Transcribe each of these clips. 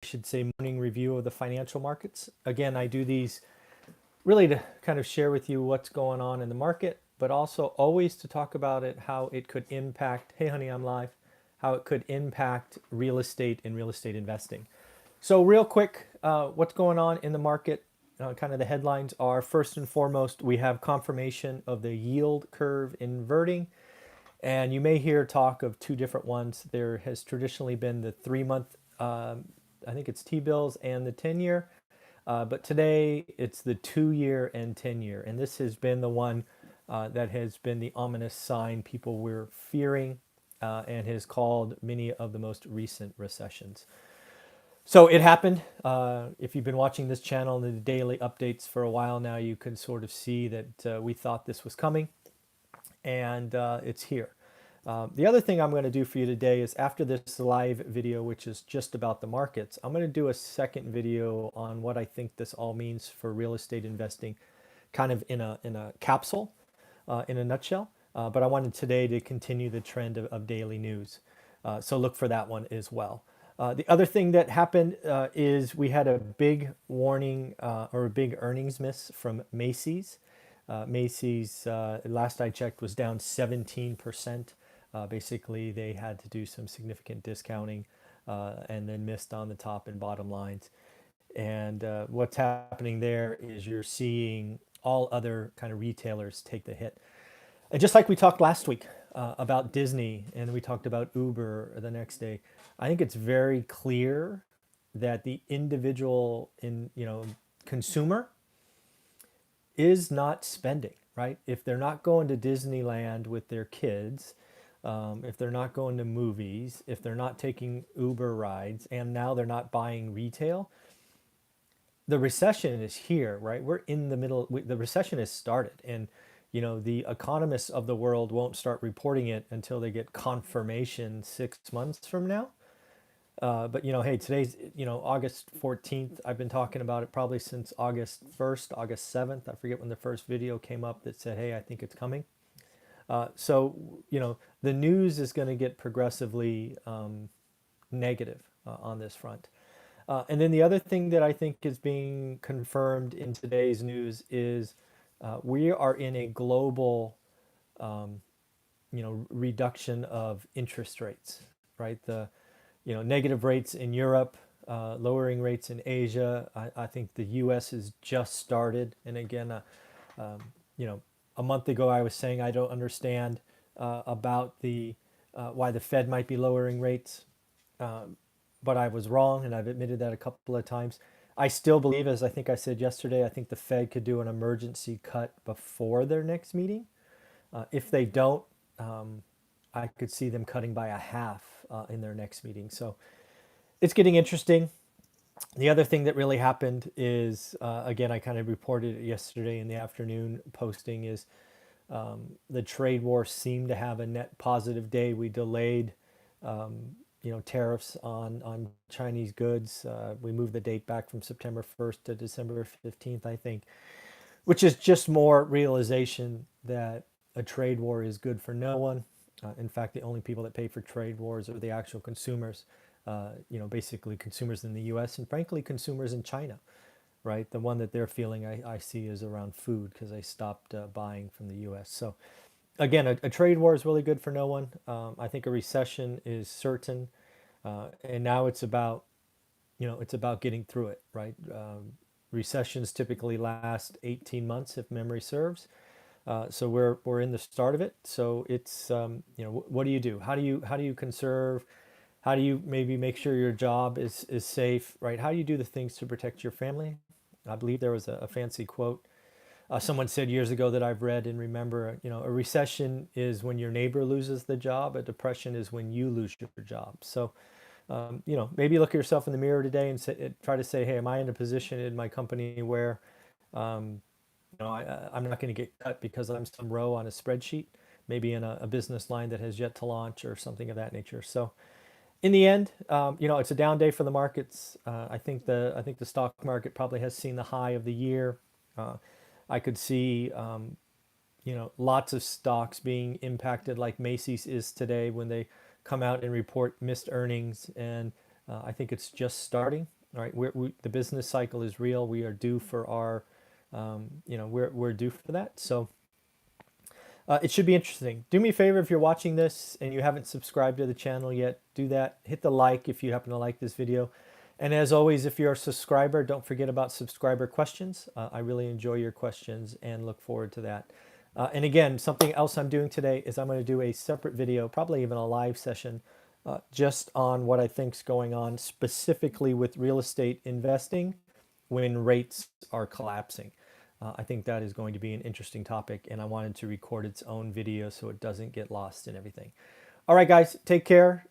should say morning review of the financial markets. Again, I do these really to kind of share with you what's going on in the market, but also always to talk about it, how it could impact, hey honey, I'm live, how it could impact real estate and real estate investing. So real quick, what's going on in the market? Kind of the headlines are, first and foremost, we have confirmation of the yield curve inverting. And you may hear talk of two different ones. There has traditionally been the 3 month, I think it's T-bills, and the 10 year. But today it's the 2 year and 10 year. And this has been the one that has been the ominous sign people were fearing and has called many of the most recent recessions. So it happened. If you've been watching this channel and the daily updates for a while now, you can sort of see that we thought this was coming, and it's here. The other thing I'm going to do for you today is, after this live video, which is just about the markets, I'm going to do a second video on what I think this all means for real estate investing, kind of in a capsule, in a nutshell. But I wanted today to continue the trend of daily news. So look for that one as well. The other thing that happened is we had a big warning or a big earnings miss from Macys. Macys, last I checked, was down 17%. Basically, they had to do some significant discounting and then missed on the top and bottom lines. And what's happening there is you're seeing all other kind of retailers take the hit. And just like we talked last week about Disney, and we talked about Uber the next day, I think it's very clear that the individual consumer is not spending, right? If they're not going to Disneyland with their kids, if they're not going to movies, if they're not taking Uber rides, and now they're not buying retail, the recession is here, right? We're in the middle. The recession has started, and the economists of the world won't start reporting it until they get confirmation 6 months from now. But hey, today's August 14th. I've been talking about it probably since August 1st, August 7th. I forget when the first video came up that said, hey, I think it's coming. So the news is going to get progressively negative on this front. And then the other thing that I think is being confirmed in today's news is we are in a global, reduction of interest rates, right? The negative rates in Europe, lowering rates in Asia. I think the U.S. has just started. And again, a month ago I was saying I don't understand about the why the Fed might be lowering rates, but I was wrong, and I've admitted that a couple of times. I still believe, as I think I said yesterday, I think the Fed could do an emergency cut before their next meeting. If they don't, I could see them cutting by a half in their next meeting. So it's getting interesting. The other thing that really happened is, again, I kind of reported it yesterday in the afternoon posting, is the trade war seemed to have a net positive day. We delayed, tariffs on Chinese goods. We moved the date back from September 1st to December 15th, I think, which is just more realization that a trade war is good for no one. In fact, the only people that pay for trade wars are the actual consumers, basically consumers in the US and frankly consumers in China, right? The one that they're feeling, I see, is around food, because they stopped buying from the US. So again, a trade war is really good for no one. I think a recession is certain. And now it's about, getting through it, right? Recessions typically last 18 months if memory serves. So we're in the start of it. So it's what do you do? How do you conserve? How do you maybe make sure your job is safe, right? How do you do the things to protect your family? I believe there was a fancy quote someone said years ago that I've read and remember. A recession is when your neighbor loses the job. A depression is when you lose your job. So maybe look at yourself in the mirror today and try to say, hey, am I in a position in my company where I'm not going to get cut because I'm some row on a spreadsheet, maybe in a business line that has yet to launch or something of that nature. So in the end, it's a down day for the markets. I think the stock market probably has seen the high of the year. I could see lots of stocks being impacted like Macys is today when they come out and report missed earnings, and I think it's just starting. All right, the business cycle is real. We are due for our, we're due for that. So it should be interesting. Do me a favor if you're watching this and you haven't subscribed to the channel yet, do that. Hit the like if you happen to like this video. And as always, if you're a subscriber, don't forget about subscriber questions. I really enjoy your questions and look forward to that. And again, something else I'm doing today is I'm going to do a separate video, probably even a live session, just on what I think's going on specifically with real estate investing when rates are collapsing. I think that is going to be an interesting topic, and I wanted to record its own video so it doesn't get lost in everything. All right, guys, take care.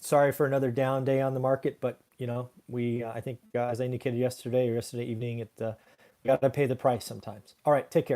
Sorry for another down day on the market, but I think as I indicated yesterday or yesterday evening, we got to pay the price sometimes. All right, take care.